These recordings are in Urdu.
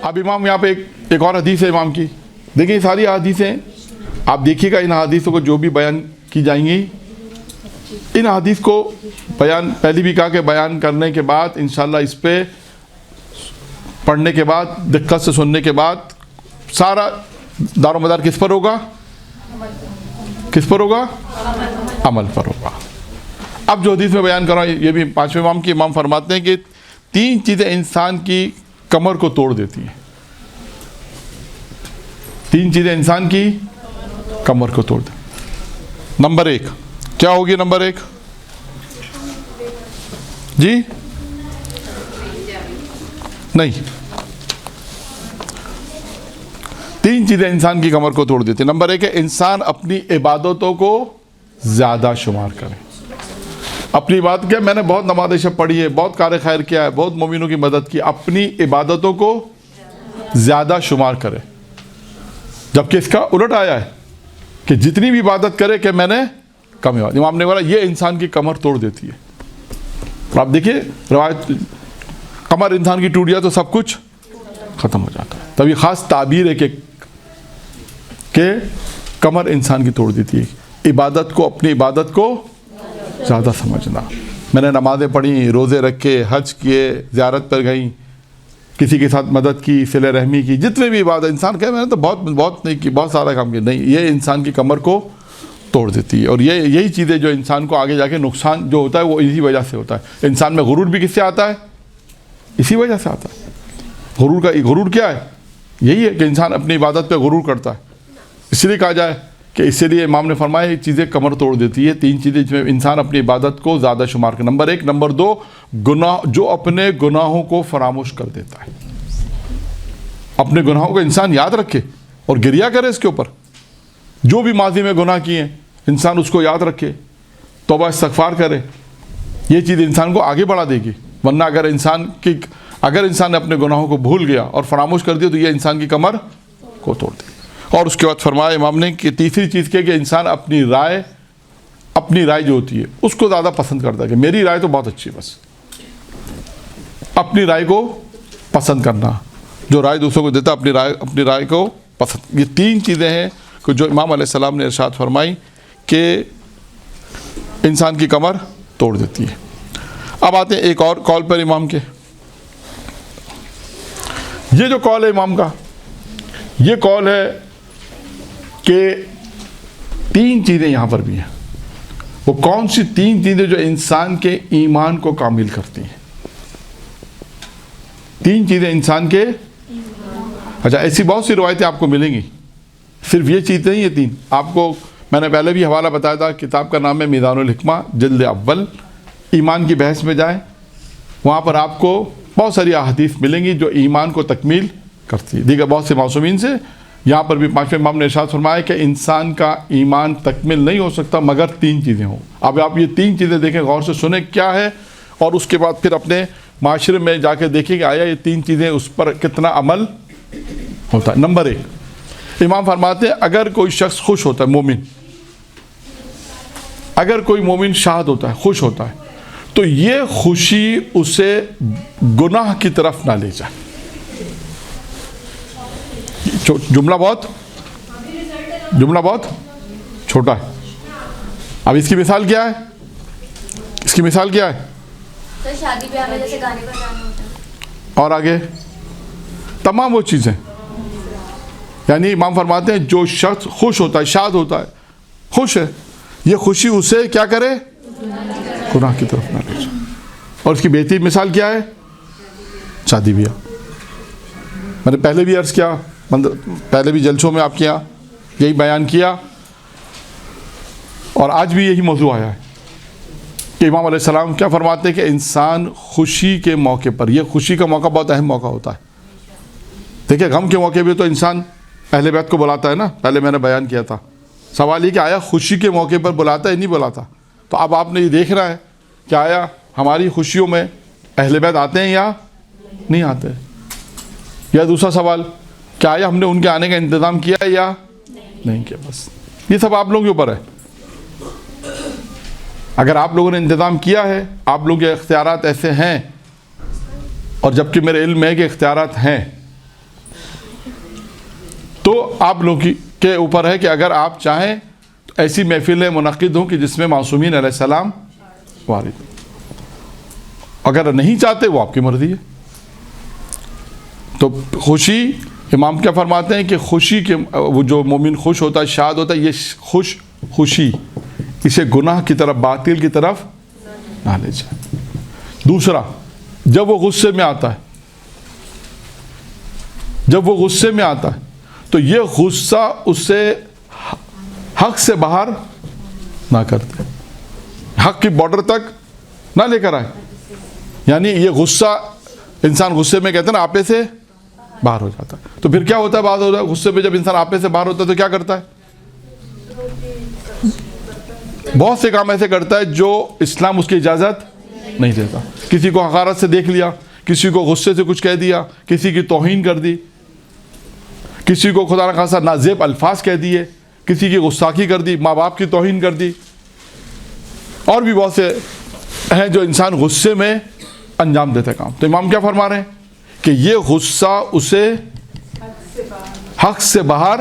اب امام یہاں پہ ایک اور حدیث ہے امام کی. دیکھیں ساری حدیثیں آپ دیکھیے گا, ان حدیثوں کو جو بھی بیان کی جائیں گی, ان حدیث کو بیان پہلی بھی کہا کہ بیان کرنے کے بعد انشاءاللہ اس پہ پڑھنے کے بعد دقت سے سننے کے بعد سارا دار و مدار کس پر ہوگا؟ کس پر ہوگا؟ عمل پر ہوگا. اب جو حدیث میں بیان کر رہا ہوں یہ بھی پانچویں امام کی. امام فرماتے ہیں کہ 3 چیزیں انسان کی کمر کو توڑ دیتی ہیں. 3 چیزیں انسان کی کمر کو توڑ دیتی. نمبر 1 کیا ہوگی؟ نمبر 1 جی نہیں, 3 چیزیں انسان کی کمر کو توڑ دیتی ہیں. نمبر 1 ہے انسان اپنی عبادتوں کو زیادہ شمار کرے. اپنی بات کیا, میں نے بہت نماز شب پڑھی ہے, بہت کار خیر کیا ہے, بہت مومنوں کی مدد کی, اپنی عبادتوں کو زیادہ شمار کرے. جبکہ اس کا الٹ آیا ہے کہ جتنی بھی عبادت کرے کہ میں نے کم عبادت. امام نے بولا یہ انسان کی کمر توڑ دیتی ہے. آپ دیکھیے روایت, کمر انسان کی ٹوٹ جائے تو سب کچھ ختم ہو جاتا ہے. تب یہ خاص تعبیر ہے کہ کمر انسان کی توڑ دیتی ہے. عبادت کو, اپنی عبادت کو زیادہ سمجھنا. میں نے نمازیں پڑھی, روزے رکھے, حج کیے, زیارت پر گئیں, کسی کے ساتھ مدد کی, صلہ رحمی کی, جتنے بھی عبادت انسان کہے میں نے تو بہت نہیں کی, بہت سارا کام کیا. نہیں, یہ انسان کی کمر کو توڑ دیتی ہے. اور یہی چیزیں جو انسان کو آگے جا کے نقصان جو ہوتا ہے وہ اسی وجہ سے ہوتا ہے. انسان میں غرور بھی کس سے آتا ہے؟ اسی وجہ سے آتا ہے. غرور کیا ہے؟ یہی ہے کہ انسان اپنی عبادت پہ غرور کرتا ہے. اس لیے کہا جائے کہ اس لیے امام نے فرمایا یہ چیزیں کمر توڑ دیتی ہے. 3 چیزیں جس میں انسان اپنی عبادت کو زیادہ شمار کرے. نمبر 1. نمبر 2 گناہ, جو اپنے گناہوں کو فراموش کر دیتا ہے. اپنے گناہوں کو انسان یاد رکھے اور گریہ کرے اس کے اوپر. جو بھی ماضی میں گناہ کیے ہیں انسان اس کو یاد رکھے, توبہ استغفار کرے. یہ چیز انسان کو آگے بڑھا دے گی. ورنہ اگر انسان نے اپنے گناہوں کو بھول گیا اور فراموش کر دیا تو یہ انسان کی کمر کو توڑ دے. اور اس کے بعد فرمایا امام نے کہ تیسری چیز کیا کہ انسان اپنی رائے جو ہوتی ہے اس کو زیادہ پسند کرتا ہے کہ میری رائے تو بہت اچھی ہے. بس اپنی رائے کو پسند کرنا, جو رائے دوسروں کو دیتا اپنی رائے کو پسند. یہ 3 چیزیں ہیں کہ جو امام علیہ السلام نے ارشاد فرمائی کہ انسان کی کمر توڑ دیتی ہے. اب آتے ہیں ایک اور قول پر امام کے. یہ جو قول ہے امام کا, یہ قول ہے کہ 3 چیزیں یہاں پر بھی ہیں. وہ کون سی 3 چیزیں جو انسان کے ایمان کو کامل کرتی ہیں؟ 3 چیزیں انسان کے, اچھا ایسی بہت سی روایتیں آپ کو ملیں گی, صرف یہ چیز نہیں. یہ 3 آپ کو میں نے پہلے بھی حوالہ بتایا تھا, کتاب کا نام ہے میزان الحکمہ جلد اول. ایمان کی بحث میں جائیں, وہاں پر آپ کو بہت ساری احادیث ملیں گی جو ایمان کو تکمیل کرتی ہے دیگر بہت سے معصومین سے. یہاں پر بھی 5ویں امام نے ارشاد فرمایا کہ انسان کا ایمان تکمیل نہیں ہو سکتا مگر 3 چیزیں ہوں. اب آپ یہ 3 چیزیں دیکھیں, غور سے سنیں کیا ہے, اور اس کے بعد پھر اپنے معاشرے میں جا کے دیکھیں کہ آیا یہ 3 چیزیں اس پر کتنا عمل ہوتا ہے. نمبر 1 امام فرماتے ہیں اگر کوئی شخص خوش ہوتا ہے, مومن, اگر کوئی مومن شاد ہوتا ہے, خوش ہوتا ہے, تو یہ خوشی اسے گناہ کی طرف نہ لے جائے. جملہ بہت چھوٹا ہے. اب اس کی مثال کیا ہے؟ اس کی مثال کیا ہے؟ شادی بیاہ میں جیسے گانے بجانے ہوتے ہیں, اور آگے تمام وہ چیزیں. یعنی امام فرماتے ہیں جو شخص خوش ہوتا ہے, شاد ہوتا ہے, خوش ہے, یہ خوشی اسے کیا کرے؟ گناہ کی طرف نہ لے جائے. اور اس کی بہترین مثال کیا ہے؟ شادی بیاہ. میں نے پہلے بھی عرض کیا, پہلے بھی جلسوں میں آپ کے یہاں یہی بیان کیا, اور آج بھی یہی موضوع آیا ہے کہ امام علیہ السلام کیا فرماتے ہیں کہ انسان خوشی کے موقع پر, یہ خوشی کا موقع بہت اہم موقع ہوتا ہے. دیکھیں غم کے موقع پہ تو انسان اہل بیت کو بلاتا ہے نا, پہلے میں نے بیان کیا تھا. سوال یہ کہ آیا خوشی کے موقع پر بلاتا ہے نہیں بلاتا؟ تو اب آپ نے یہ دیکھ رہا ہے کہ آیا ہماری خوشیوں میں اہل بیت آتے ہیں یا نہیں آتے. یا دوسرا سوال کہ آیا ہم نے ان کے آنے کا انتظام کیا ہے یا نہیں کیا. بس یہ سب آپ لوگوں کے اوپر ہے. اگر آپ لوگوں نے انتظام کیا ہے, آپ لوگوں کے اختیارات ایسے ہیں, اور جبکہ میرے علم ہے کہ اختیارات ہیں, تو آپ لوگ کے اوپر ہے کہ اگر آپ چاہیں تو ایسی محفلیں منعقد ہوں کہ جس میں معصومین علیہ السلام وارد ہوں. اگر نہیں چاہتے وہ آپ کی مرضی ہے. تو خوشی، امام کیا فرماتے ہیں کہ خوشی کے وہ جو مومن خوش ہوتا ہے، شاد ہوتا ہے، یہ خوشی اسے گناہ کی طرف، باطل کی طرف نہ لے جائے. دوسرا، جب وہ غصے میں آتا ہے، جب وہ غصے میں آتا ہے تو یہ غصہ اسے حق سے باہر نہ کرتے، حق کی بارڈر تک نہ لے کر آئے. یعنی یہ غصہ، انسان غصے میں کہتے ہیں نا آپے سے باہر ہو جاتا ہے. تو پھر کیا ہوتا ہے بعض ہوتا ہے غصے میں جب انسان آپے سے باہر ہوتا ہے تو کیا کرتا ہے؟ بہت سے کام ایسے کرتا ہے جو اسلام اس کی اجازت نہیں دیتا. کسی کو حقارت سے دیکھ لیا، کسی کو غصے سے کچھ کہہ دیا، کسی کی توہین کر دی، کسی کو خدا نخواستہ نازیب الفاظ کہہ دیے، کسی کی گستاخی کر دی، ماں باپ کی توہین کر دی. اور بھی بہت سے ہیں جو انسان غصے میں انجام دیتے کام. تو امام کیا فرما رہے ہیں کہ یہ غصہ اسے حق سے باہر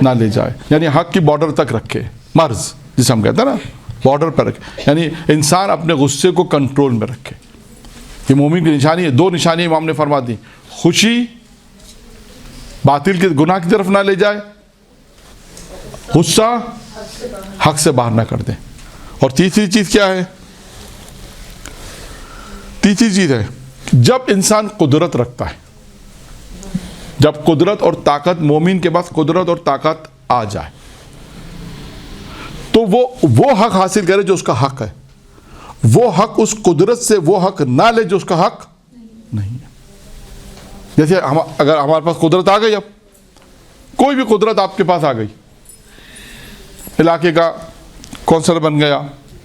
نہ لے جائے، یعنی حق کی بارڈر تک رکھے، مرز جسے ہم کہتے ہیں نا، بارڈر پر رکھے، یعنی انسان اپنے غصے کو کنٹرول میں رکھے. یہ مومن کی نشانی ہے. 2 نشانی امام نے فرما دی، خوشی باطل کے گناہ کی طرف نہ لے جائے، غصہ حق سے باہر نہ کر دیں. اور تیسری چیز کیا ہے؟ تیسری چیز ہے جب انسان قدرت رکھتا ہے، جب قدرت اور طاقت، مومن کے پاس قدرت اور طاقت آ جائے تو وہ حق حاصل کرے جو اس کا حق ہے. وہ حق اس قدرت سے وہ حق نہ لے جو اس کا حق نہیں ہے. جیسے اگر ہمارے پاس قدرت آ گئی، اب کوئی بھی قدرت آپ کے پاس آ گئی، علاقے کا کونسلر بن گیا،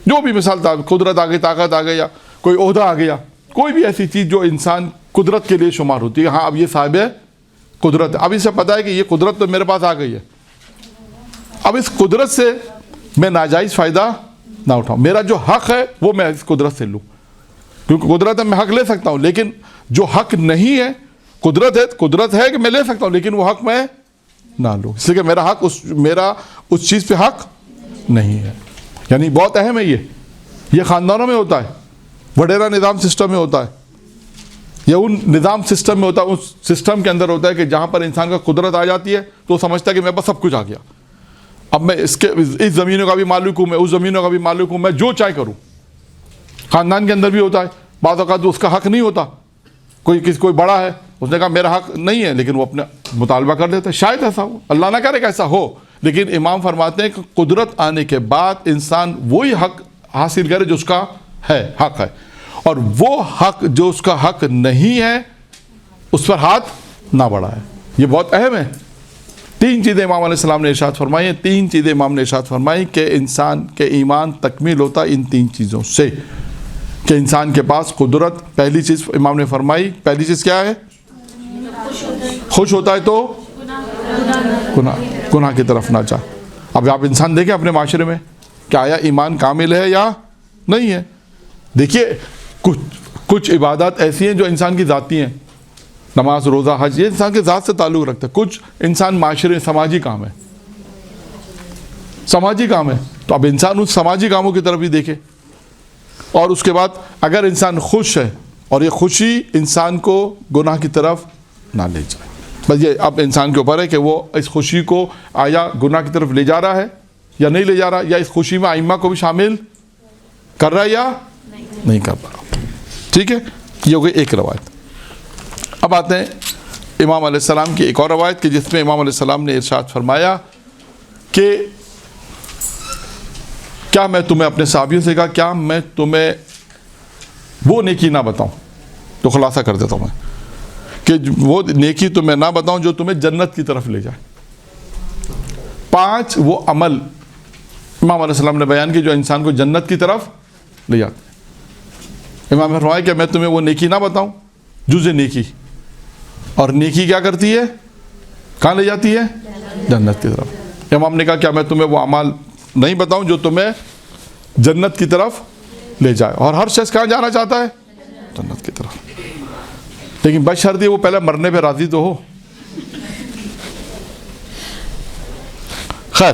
جو بھی مثال تھا، قدرت آ گئی، طاقت آ گئی، یا کوئی عہدہ آ گیا، کوئی بھی ایسی چیز جو انسان قدرت کے لیے شمار ہوتی ہے. ہاں اب یہ صاحب قدرت ہے، اب اسے پتا ہے کہ یہ قدرت تو میرے پاس آ گئی ہے، اب اس قدرت سے میں ناجائز فائدہ نہ اٹھاؤں، میرا جو حق ہے وہ میں اس قدرت سے لوں. کیونکہ قدرت ہے میں حق لے سکتا ہوں، لیکن جو حق نہیں ہے، قدرت ہے کہ میں لے سکتا ہوں لیکن وہ حق میں نہ لوں، اس لیے کہ میرا حق میرا اس چیز پہ حق نہیں ہے. یعنی بہت اہم ہے یہ خاندانوں میں ہوتا ہے، وڈیرا نظام سسٹم میں ہوتا ہے، یا ان نظام سسٹم میں ہوتا ہے، اس سسٹم کے اندر ہوتا ہے کہ جہاں پر انسان کا قدرت آ جاتی ہے تو وہ سمجھتا ہے کہ میرے پاس سب کچھ آ گیا، اب میں اس زمینوں کا بھی مالک ہوں، میں اس زمینوں کا بھی مالک ہوں، میں جو چاہے کروں. خاندان کے اندر بھی ہوتا ہے، بعض اوقات اس کا حق نہیں ہوتا، کوئی بڑا ہے، اس نے کہا میرا حق نہیں ہے، لیکن وہ اپنا مطالبہ کر لیتا ہے. شاید ایسا ہو، اللہ نہ کرے کہ ایسا ہو، لیکن امام فرماتے ہیں کہ قدرت آنے کے بعد انسان وہی حق حاصل کرے جو اس کا ہے، حق ہے، اور وہ حق جو اس کا حق نہیں ہے اس پر ہاتھ نہ بڑھائے. یہ بہت اہم ہے. 3 چیزیں امام علیہ السلام نے ارشاد فرمائی ہیں. 3 چیزیں امام نے ارشاد فرمائی کہ انسان کے ایمان تکمیل ہوتا ہے ان 3 چیزوں سے، کہ انسان کے پاس قدرت، پہلی چیز امام نے فرمائی، پہلی چیز کیا ہے؟ خوش ہوتا ہے تو گناہ کی طرف نہ جا. اب آپ انسان دیکھیں اپنے معاشرے میں کہ آیا ایمان کامل ہے یا نہیں ہے. دیکھیے کچھ عبادات ایسی ہیں جو انسان کی ذاتی ہیں، نماز، روزہ، حج، یہ انسان کے ذات سے تعلق رکھتا ہے. کچھ انسان معاشرے سماجی کام ہے، سماجی کام ہے، تو اب انسان ان سماجی کاموں کی طرف بھی دیکھے. اور اس کے بعد اگر انسان خوش ہے اور یہ خوشی انسان کو گناہ کی طرف نہ لے جائے، بس یہ اب انسان کے اوپر ہے کہ وہ اس خوشی کو آیا گناہ کی طرف لے جا رہا ہے یا نہیں لے جا رہا، یا اس خوشی میں ائمہ کو بھی شامل کر رہا ہے یا نہیں کر رہا. ٹھیک ہے، یہ ہو گئی ایک روایت. اب آتے ہیں امام علیہ السلام کی ایک اور روایت کہ جس میں امام علیہ السلام نے ارشاد فرمایا کہ کیا میں تمہیں اپنے صحابیوں سے کہا کیا میں تمہیں وہ نیکی نہ بتاؤں، تو خلاصہ کر دیتا ہوں میں کہ وہ نیکی تمہیں نہ بتاؤں جو تمہیں جنت کی طرف لے جائے. 5 وہ عمل امام علیہ السلام نے بیان کی جو انسان کو جنت کی طرف لے جاتے ہیں. امام نے فرمایا کہ میں تمہیں وہ نیکی نہ بتاؤں، جزء نیکی، اور نیکی کیا کرتی ہے، کہاں لے جاتی ہے، جنت کی طرف. امام نے کہا کیا میں تمہیں وہ اعمال نہیں بتاؤں جو تمہیں جنت کی طرف لے جائے. اور ہر شخص کہاں جانا چاہتا ہے، جنت کی طرف، لیکن بشرط وہ پہلے مرنے پہ راضی تو ہو. خیر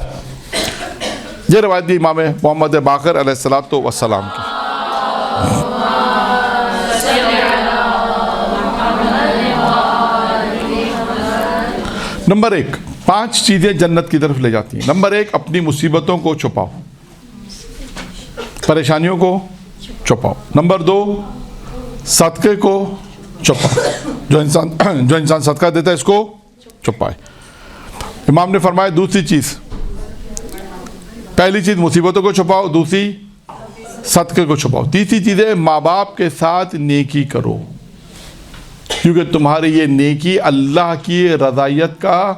یہ روایت دی امام محمد باقر علیہ الصلوۃ والسلام کی. نمبر 1 5 چیزیں جنت کی طرف لے جاتی ہیں. نمبر 1 اپنی مصیبتوں کو چھپاؤ, پریشانیوں کو چھپاؤ. نمبر 2 صدقے کو چھپاؤ, جو انسان صدقہ دیتا ہے اس کو چھپائے. امام نے فرمایا دوسری چیز, پہلی چیز مصیبتوں کو چھپاؤ, دوسری صدقے کو چھپاؤ. تیسری چیز ہے ماں باپ کے ساتھ نیکی کرو, کیونکہ تمہاری یہ نیکی اللہ کی رضائیت کا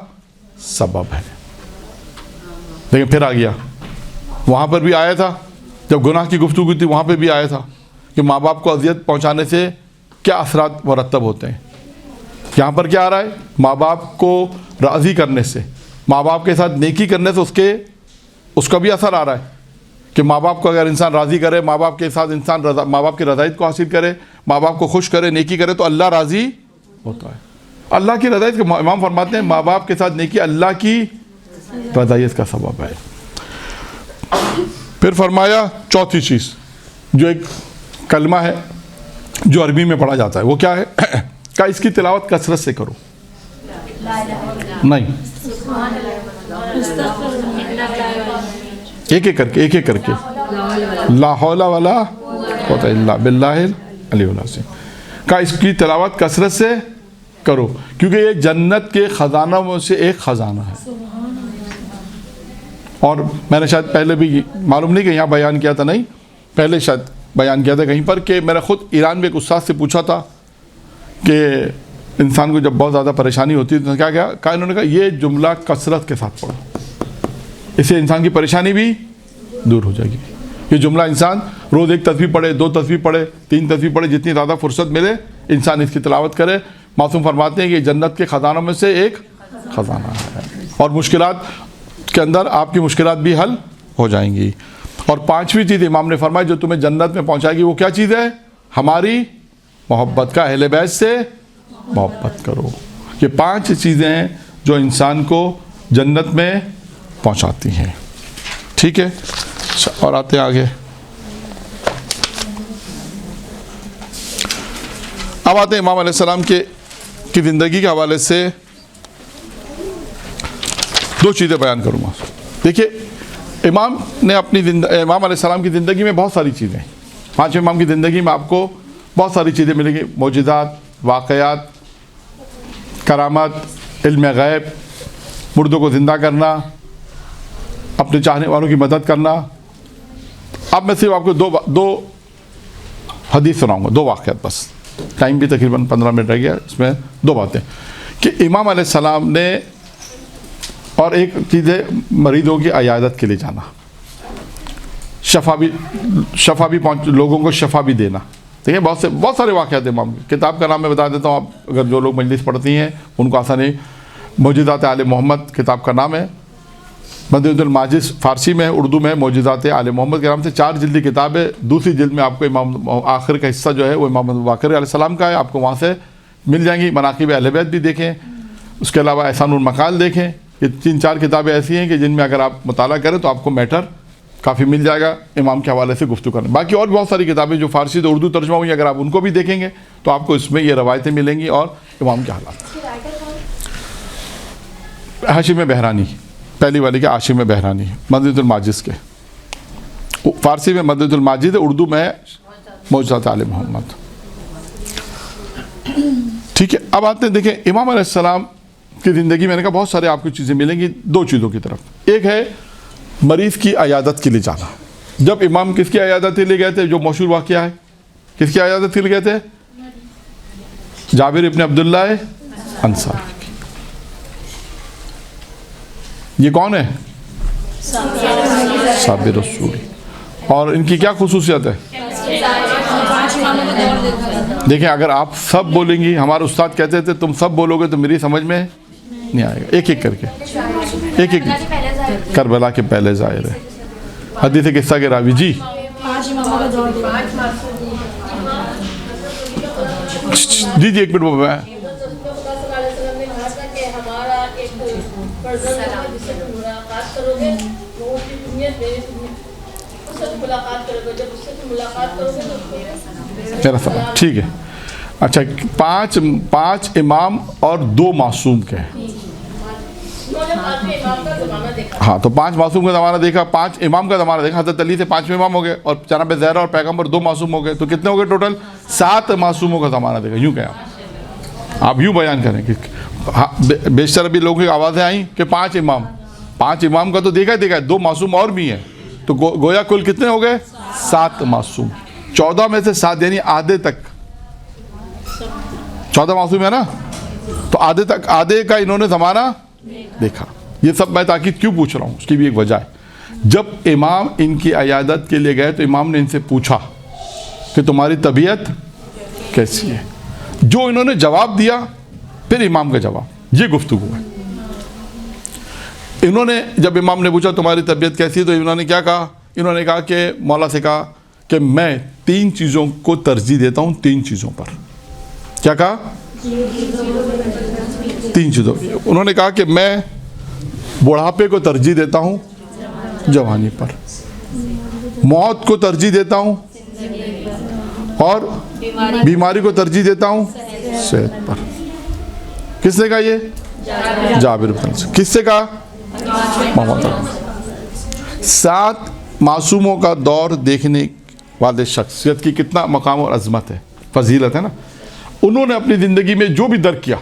سبب ہے. لیکن پھر آ گیا, وہاں پر بھی آیا تھا جب گناہ کی گفتگو تھی, وہاں پہ بھی آیا تھا کہ ماں باپ کو اذیت پہنچانے سے کیا اثرات مرتب ہوتے ہیں. یہاں پر کیا آ رہا ہے, ماں باپ کو راضی کرنے سے, ماں باپ کے ساتھ نیکی کرنے سے اس کا بھی اثر آ رہا ہے کہ ماں باپ کو اگر انسان راضی کرے, ماں باپ کے ساتھ انسان ماں باپ کی رضائیت کو حاصل کرے, ماں باپ کو خوش کرے, نیکی کرے, تو اللہ راضی ہوتا ہے. اللہ کی رضائیت کا امام فرماتے ہیں ماں باپ کے ساتھ نیکی اللہ کی رضائیت کا سبب ہے. پھر فرمایا چوتھی چیز جو ایک کلمہ ہے جو عربی میں پڑھا جاتا ہے, وہ کیا ہے کہ اس کی تلاوت کثرت سے کرو. نہیں, ایک ایک کر کے لا حول ولا قوت الا باللہ العلی العظیم کا اس کی تلاوت کثرت سے کرو, کیونکہ یہ جنت کے خزانوں میں سے ایک خزانہ ہے. اور میں نے شاید پہلے بھی معلوم نہیں کہ یہاں بیان کیا تھا, نہیں پہلے شاید بیان کیا تھا کہیں پر, کہ میں نے خود ایران میں ایک استاد سے پوچھا تھا کہ انسان کو جب بہت زیادہ پریشانی ہوتی ہے تو کیا کہا, انہوں نے کہا یہ جملہ کثرت کے ساتھ پڑھو, اس سے انسان کی پریشانی بھی دور ہو جائے گی. یہ جملہ انسان روز 1 تسبیح پڑھے, 2 تسبیح پڑھے, 3 تسبیح پڑھے, جتنی زیادہ فرصت ملے انسان اس کی تلاوت کرے. معصوم فرماتے ہیں کہ یہ جنت کے خزانوں میں سے ایک خزانہ ہے, اور مشکلات کے اندر آپ کی مشکلات بھی حل ہو جائیں گی. اور 5ویں چیز امام نے فرمائی جو تمہیں جنت میں پہنچائے گی, وہ کیا چیز ہے, ہماری محبت کا, اہل بیت سے محبت کرو. یہ 5 چیزیں ہیں جو انسان کو جنت میں پہنچاتی ہیں. ٹھیک ہے, اور آتے ہیں آگے. اب آتے ہیں امام علیہ السلام کی زندگی کے حوالے سے 2 چیزیں بیان کروں گا. دیکھیے امام علیہ السلام کی زندگی میں بہت ساری چیزیں ہیں. 5 امام کی زندگی میں آپ کو بہت ساری چیزیں ملیں گی, معجزات, واقعات, کرامات, علم غیب, مردوں کو زندہ کرنا, اپنے چاہنے والوں کی مدد کرنا. اب میں صرف آپ کو دو حدیث سناؤں گا, 2 واقعات بس, ٹائم بھی تقریباً 15 منٹ رہ گیا, اس میں 2 باتیں کہ امام علیہ السلام نے, اور ایک چیز ہے مریضوں کی عیادت کے لیے جانا, شفا بھی لوگوں کو شفا بھی دینا. دیکھیں بہت سارے واقعات امام کی. کتاب کا نام میں بتا دیتا ہوں, آپ اگر جو لوگ مجلس پڑھتی ہیں ان کو آسانی, معجزات آل محمد کتاب کا نام ہے. مدینۃ الماجز فارسی میں ہے, اردو میں معجزات آل محمد کے نام سے 4 جلدی کتاب ہے. دوسری جلد میں آپ کو امام آخر کا حصہ جو ہے وہ امام باقر علیہ السلام کا ہے, آپ کو وہاں سے مل جائیں گی. مناقب اہل بیت بھی دیکھیں, اس کے علاوہ احسان المقال دیکھیں. یہ 3-4 کتابیں ایسی ہیں کہ جن میں اگر آپ مطالعہ کریں تو آپ کو میٹر کافی مل جائے گا امام کے حوالے سے گفتگو کرنے. باقی اور بہت ساری کتابیں جو فارسی سے اردو ترجمہ ہوئی, اگر آپ ان کو بھی دیکھیں گے تو آپ کو اس میں یہ روایتیں ملیں گی اور امام کے حالات. ہاشم بہرانی, پہلی والی کے عاشم بہرانی, مدینۃ الماجز کے, فارسی میں مدینۃ الماجز, اردو میں معجزات آل محمد. ٹھیک ہے, اب آتے ہیں دیکھیں امام علیہ السلام کی زندگی میں نے کہا بہت سارے آپ کو چیزیں ملیں گی. 2 چیزوں کی طرف, ایک ہے مریض کی عیادت کے لیے جانا. جب امام کس کی عیادت کے لیے گئے تھے, جو مشہور واقعہ ہے, کس کی عیادت کے لیے گئے تھے, جابر ابن عبداللہ انصاری. یہ کون ہے, صحابی رسول. اور ان کی کیا خصوصیت ہے, دیکھیں اگر آپ سب بولیں گی, ہمارے استاد کہتے تھے تم سب بولو گے تو میری سمجھ میں نہیں آئے گا, ایک ایک کر کے, ایک کربلا کے پہلے ظاہر ہے. حدیث قصہ کے راوی جی, جی 1 منٹ. ایک پرسن ہوگا جس سے تم ملاقات کرو گے، وہ کی دنیا میری دنیا، اس سے تم ملاقات کرو گے، جب اس سے تم ملاقات کرو گے تو اس کو میرا سلام. ٹھیک ہے. اچھا، پانچ امام اور 2 معصوم کے ہیں. انہوں نے پانچویں امام کا زمانہ دیکھا. ہاں، تو 5 معصوم کا زمانہ دیکھا، 5 امام کا زمانہ دیکھا. حضرت علی سے 5ویں امام ہو گئے اور جناب زہرا اور پیغمبر 2 معصوم ہو گئے. تو کتنے ہو گئے ٹوٹل؟ 7 معصوموں کا زمانہ دیکھا. یوں کہ آپ یوں بیان کریں کہ بیشتر ابھی لوگوں کی آوازیں آئیں کہ 5 امام کا تو دیکھا ہے، 2 معصوم اور بھی ہیں. تو گویا کل کتنے ہو گئے؟ 7 معصوم. 14 میں سے 7 یعنی آدھے تک. 14 معصوم ہے نا، تو آدھے کا انہوں نے زمانہ دیکھا. یہ سب میں تاکید کیوں پوچھ رہا ہوں، اس کی بھی ایک وجہ ہے. جب امام ان کی عیادت کے لیے گئے تو امام نے ان سے پوچھا کہ تمہاری طبیعت کیسی ہے. جو انہوں نے جواب دیا، پھر امام کا جواب، یہ گفتگو ہے. انہوں نے جب امام نے پوچھا تمہاری طبیعت کیسی ہے، تو انہوں نے کیا کہا؟ انہوں نے کہا کہ مولا سے کہا کہ میں 3 چیزوں کو ترجیح دیتا ہوں. 3 چیزوں پر. کیا کہا؟ 3 چیزوں. انہوں نے کہا کہ میں بڑھاپے کو ترجیح دیتا ہوں جوانی پر، موت کو ترجیح دیتا ہوں، اور بیماری کو ترجیح دیتا ہوں صحت پر. کس نے کہا یہ؟ جابر بن عبداللہ. کس سے کہا؟ محمد. 7 معصوموں کا دور دیکھنے والے شخصیت کی کتنا مقام اور عظمت ہے، فضیلت ہے نا. انہوں نے اپنی زندگی میں جو بھی درک کیا،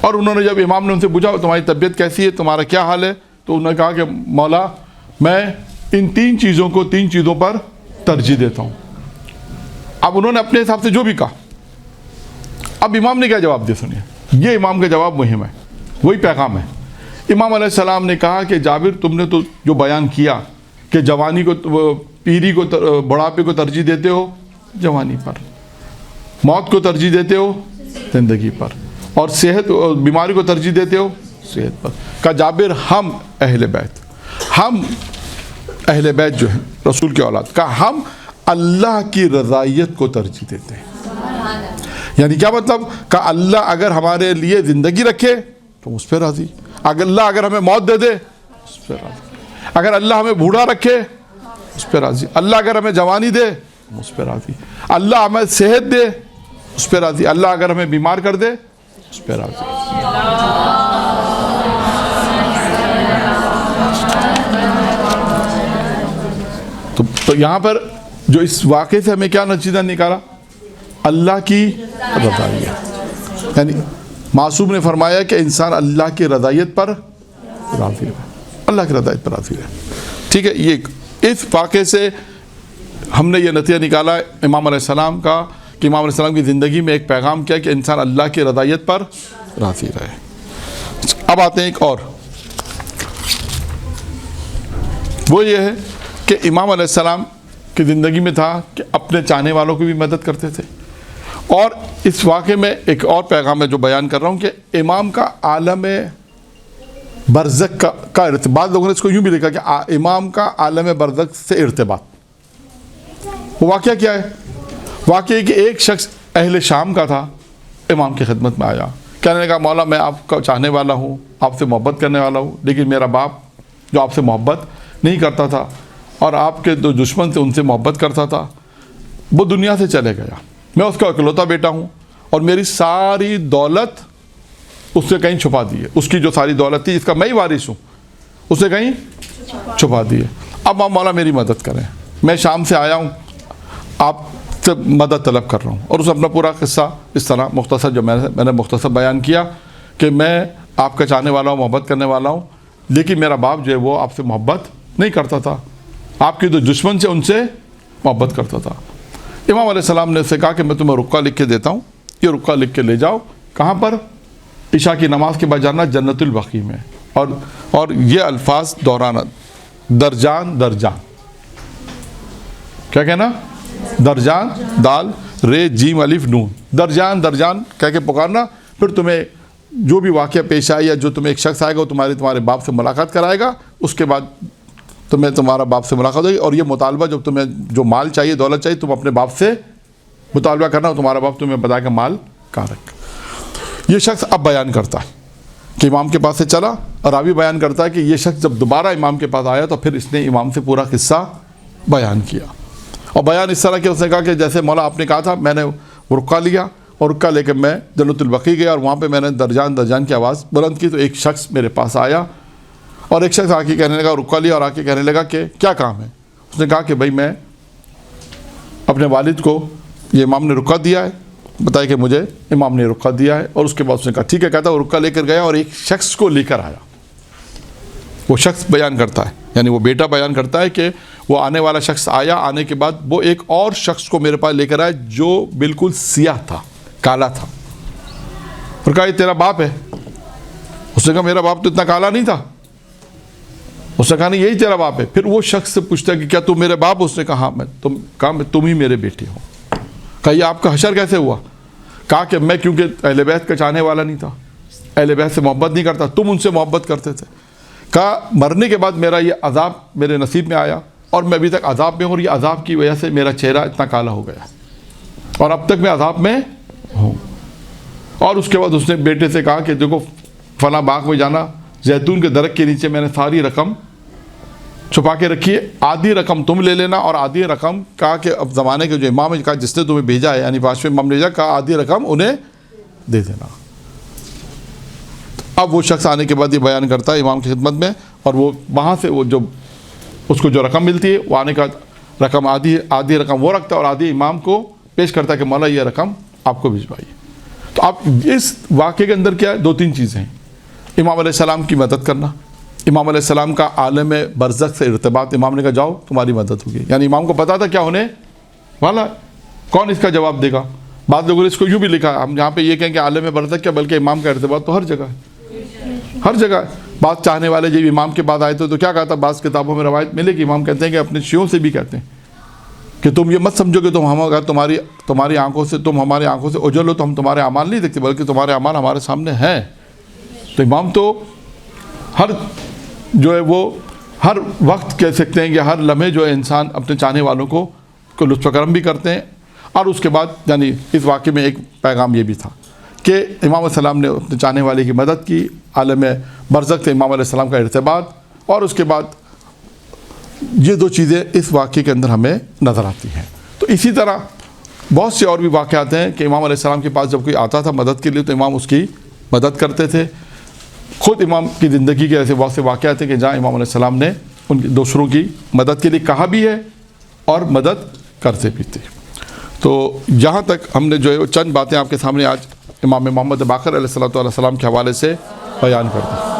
اور انہوں نے جب امام نے ان سے پوچھا تمہاری طبیعت کیسی ہے، تمہارا کیا حال ہے، تو انہوں نے کہا کہ مولا میں ان 3 چیزوں کو 3 چیزوں پر ترجیح دیتا ہوں. اب انہوں نے اپنے حساب سے جو بھی کہا. اب امام نے کیا جواب دیا سنیے. یہ امام کا جواب مہم ہے، وہی پیغام ہے. امام علیہ السلام نے کہا کہ جابر تم نے تو جو بیان کیا کہ جوانی کو، پیری کو، بڑھاپے کو ترجیح دیتے ہو جوانی پر، موت کو ترجیح دیتے ہو زندگی پر، اور صحت، بیماری کو ترجیح دیتے ہو صحت پر. کہا جابر ہم اہل بیت جو ہیں رسول کی اولاد، کہا ہم اللہ کی رضائیت کو ترجیح دیتے ہیں. یعنی کیا مطلب؟ کہا اللہ اگر ہمارے لیے زندگی رکھے تو اس پہ راضی، اللہ اگر ہمیں موت دے دے اس پہ راضی، اگر اللہ ہمیں بوڑھا رکھے اس پہ راضی، اللہ اگر ہمیں جوانی دے اس پہ راضی، اللہ ہمیں صحت دے اس پہ راضی، اللہ اگر ہمیں بیمار کر دے اس پہ راضی. تو یہاں پر جو اس واقعے سے ہمیں کیا نتیجہ نکالا؟ اللہ کی رضائیت. یعنی معصوم نے فرمایا کہ انسان اللہ کی رضائیت پر راضی رہے، اللہ کی رضائیت پر راضی رہے. ٹھیک ہے. یہ اس واقعے سے ہم نے یہ نتیجہ نکالا امام علیہ السلام کا کہ امام علیہ السلام کی زندگی میں ایک پیغام کیا کہ انسان اللہ کی رضائیت پر راضی رہے. اب آتے ہیں ایک اور، وہ یہ ہے کہ امام علیہ السلام کی زندگی میں تھا کہ اپنے چاہنے والوں کی بھی مدد کرتے تھے. اور اس واقعے میں ایک اور پیغام ہے جو بیان کر رہا ہوں کہ امام کا عالم برزخ کا ارتباط. لوگوں نے اس کو یوں بھی لکھا کہ امام کا عالم برزخ سے ارتباط. وہ واقعہ کیا ہے؟ واقعہ کہ ایک شخص اہل شام کا تھا، امام کی خدمت میں آیا، کہنے لگا مولا میں آپ کا چاہنے والا ہوں، آپ سے محبت کرنے والا ہوں، لیکن میرا باپ جو آپ سے محبت نہیں کرتا تھا اور آپ کے جو دشمن تھے ان سے محبت کرتا تھا، وہ دنیا سے چلے گیا. میں اس کا اکلوتا بیٹا ہوں اور میری ساری دولت اس نے کہیں چھپا دی ہے. اس کی جو ساری دولت تھی، اس کا میں ہی وارث ہوں، اس نے کہیں چھپا دی ہے. اب آپ مولا میری مدد کریں، میں شام سے آیا ہوں، آپ سے مدد طلب کر رہا ہوں. اور اس اپنا پورا قصہ اس طرح مختصر جو میں نے مختصر بیان کیا کہ میں آپ کا چاہنے والا ہوں، محبت کرنے والا ہوں، لیکن میرا باپ جو ہے وہ آپ سے محبت نہیں کرتا تھا، آپ کے جو دشمن سے ان سے محبت کرتا تھا. امام علیہ السلام نے اسے کہا کہ میں تمہیں رقعہ لکھ کے دیتا ہوں، یہ رقعہ لکھ کے لے جاؤ. کہاں پر؟ عشاء کی نماز کے بعد جانا جنت البقیع میں. اور یہ الفاظ دہرانا، درجان درجان، کیا کہنا؟ درجان، دال رے جیم الف نون، درجان درجان کہہ کے پکارنا. پھر تمہیں جو بھی واقعہ پیش آئے یا جو تمہیں ایک شخص آئے گا وہ تمہارے باپ سے ملاقات کرائے گا، اس کے بعد تمہیں تمہارا باپ سے ملاقات ہوگی. اور یہ مطالبہ جب تمہیں جو مال چاہیے، دولت چاہیے، تم اپنے باپ سے مطالبہ کرنا، تمہارا باپ تمہیں بتائے گا مال کہاں رکھ. یہ شخص اب بیان کرتا ہے کہ امام کے پاس سے چلا، اور راوی بیان کرتا ہے کہ یہ شخص جب دوبارہ امام کے پاس آیا تو پھر اس نے امام سے پورا قصہ بیان کیا، اور بیان اس طرح کہ اس نے کہا کہ جیسے مولا آپ نے کہا تھا، میں نے وہ رکا لیا اور رکا لے کے میں جنت البقیع گیا، اور وہاں پہ میں نے درجان درجان کی آواز بلند کی تو ایک شخص میرے پاس آیا، اور ایک شخص آ کے کہنے لگا، رکا لیا اور آ کے کہنے لگا کہ کیا کام ہے؟ اس نے کہا کہ بھائی میں اپنے والد کو یہ امام نے رکا دیا ہے، بتایا کہ مجھے امام نے رکا دیا ہے، اور اس کے بعد اس نے کہا ٹھیک ہے، کہتا وہ رکا لے کر گیا اور ایک شخص کو لے کر آیا۔ وہ شخص بیان کرتا ہے، یعنی وہ بیٹا بیان کرتا ہے کہ وہ آنے والا شخص آیا، آنے کے بعد وہ ایک اور شخص کو میرے پاس لے کر آیا جو بالکل سیاہ تھا، کالا تھا، اور کہا یہ تیرا باپ ہے؟ اس نے کہا میرا باپ تو اتنا کالا نہیں تھا۔ اس نے کہا نہیں یہی تیرا باپ ہے۔ پھر وہ شخص سے پوچھتا ہے کہ کیا تم میرے باپ؟ اس نے کہا ہاں، تم ہی میرے بیٹے ہو۔ کہا یہ آپ کا حشر کیسے ہوا؟ کہا کہ میں کیونکہ اہل بیت کا چاہنے والا نہیں تھا، اہل بیت سے محبت نہیں کرتا، تم ان سے محبت کرتے تھے۔ کہا مرنے کے بعد میرا یہ عذاب میرے نصیب میں آیا اور میں ابھی تک عذاب میں ہوں، اور یہ عذاب کی وجہ سے میرا چہرہ اتنا کالا ہو گیا اور اب تک میں عذاب میں ہوں۔ اور اس کے بعد اس نے بیٹے سے کہا کہ دیکھو فلاں باغ میں جانا، زیتون کے درخت کے نیچے میں نے ساری رقم چھپا کے رکھی ہے، آدھی رقم تم لے لینا اور آدھی رقم، کہا کہ اب زمانے کے جو امام ہے، کہا جس نے تمہیں بھیجا ہے یعنی پانچویں امام نے بھیجا، کہا آدھی رقم انہیں دے دینا۔ اب وہ شخص آنے کے بعد یہ بیان کرتا ہے امام کی خدمت میں، اور وہ وہاں سے وہ جو اس کو جو رقم ملتی ہے وہ آنے کا رقم آدھی رقم وہ رکھتا ہے اور آدھی امام کو پیش کرتا ہے کہ مولا یہ رقم آپ کو بھجوائیے۔ تو اب اس واقعے کے اندر کیا ہے؟ دو تین چیزیں ہیں۔ امام علیہ السلام کی مدد کرنا، امام علیہ السلام کا عالم برزخ سے ارتباط، امام نے کہا جاؤ تمہاری مدد ہوگی، یعنی امام کو پتا تھا کیا ہونے والا، کون اس کا جواب دے گا۔ بعض لوگوں نے اس کو یوں بھی لکھا، ہم یہاں پہ یہ کہیں کہ عالم برزخ کیا بلکہ امام کا ارتباط تو ہر جگہ ہے، ہر جگہ ہے۔ بعض چاہنے والے جب امام کے بعد آئے تو کیا کہا تھا؟ بعض کتابوں میں روایت ملے کہ امام کہتے ہیں کہ اپنے شیعوں سے بھی کہتے ہیں کہ تم یہ مت سمجھو کہ تم اگر تمہاری آنکھوں سے تم ہماری آنکھوں سے اجل ہو تو ہم تمہارے اعمال نہیں دیکھتے، بلکہ تمہارے اعمال ہمارے سامنے ہیں۔ تو امام تو ہر جو ہے وہ ہر وقت کہہ سکتے ہیں کہ ہر لمحے جو ہے انسان اپنے چاہنے والوں کو لطف کرم بھی کرتے ہیں۔ اور اس کے بعد یعنی اس واقعے میں ایک پیغام یہ بھی تھا کہ امام علیہ السلام نے اپنے چاہنے والے کی مدد کی، عالم برزخ سے امام علیہ السلام کا ارتباط، اور اس کے بعد یہ دو چیزیں اس واقعے کے اندر ہمیں نظر آتی ہیں۔ تو اسی طرح بہت سے اور بھی واقعات ہیں کہ امام علیہ السلام کے پاس جب کوئی آتا تھا مدد کے لیے تو امام اس کی مدد کرتے تھے۔ خود امام کی زندگی کے ایسے بہت سے واقعات ہیں کہ جہاں امام علیہ السلام نے ان دوسروں کی مدد کے لیے کہا بھی ہے اور مدد کرتے بھی تھے۔ تو یہاں تک ہم نے جو ہے وہ چند باتیں آپ کے سامنے آج امام محمد باقر علیہ السلام کے حوالے سے بیان کر دیں۔